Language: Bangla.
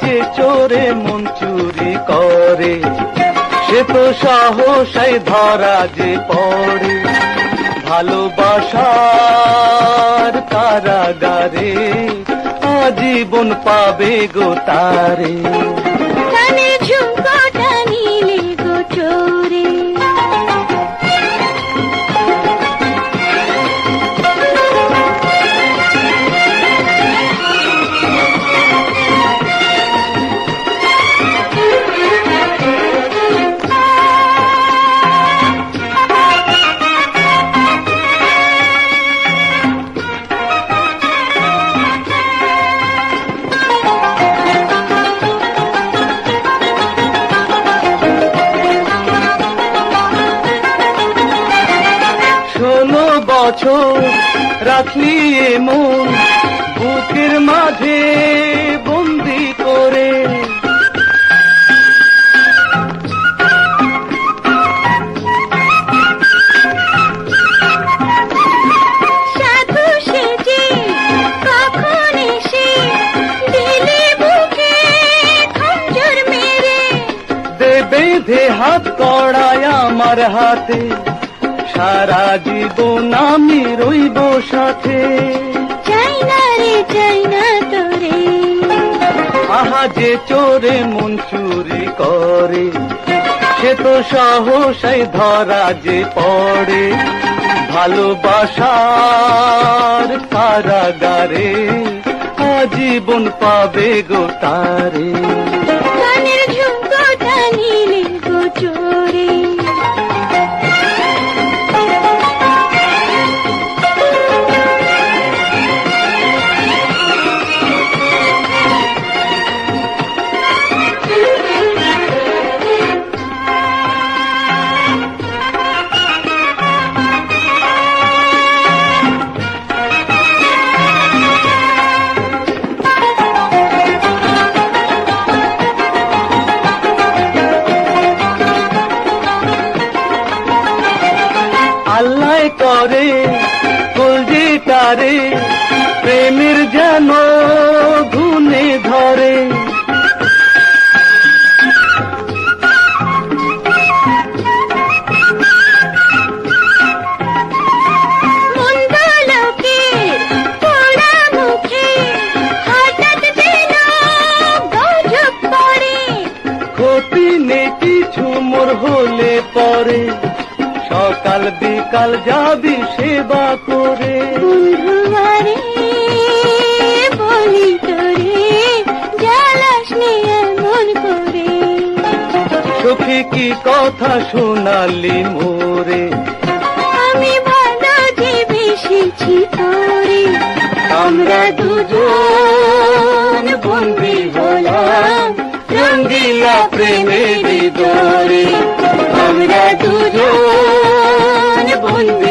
যে চোরে মন চুরি করে, সে তো সহসাই ধরা যে পড়ে। ভালোবাসার কারাগারে আজীবন পাবে গো তারে। কানের ঝুমকোটা নিলে গো চোরে, বছর রাখলি মন বুকের মাঝে বন্দি করে। সাধু সেজে কখন এসে দিলে বুকে খঞ্জর মেরে। দে বেঁধে হাত কড়ায় আমার হাতে, সারা জীবন আমি রইব সাথে। চাই না রে চাই না তোরে, আহা যে চোরে মন চুরি করে, সে তো সহসাই ধরা যে পড়ে। ভালোবাসার কারাগারে আজীবন পাবে গো তারে। কানের ঝুমকোটা নিলে গো চোরে, আল্লাহ করে কলজিটারে প্রেমের যেন ধুনে ধরে। মন্দ লোকের পোড়া মুখে হঠাৎ যেন গজব পড়ে। ক্ষতি নেই কিছু মোর হলে পরে, সকাল বিকাল যাবি সেবা করে। বন্ধুয়ারে বলি তোরে, জ্বালাস নে এমন করে। সখী কি কথা শোনালি মোরে, আমি ভালো যে বেশিছি তোরে। আমরা দুজন বন্দি হলাম রঙ্গিলা প্রেমের দোরে। আমরা দুজন বন্দি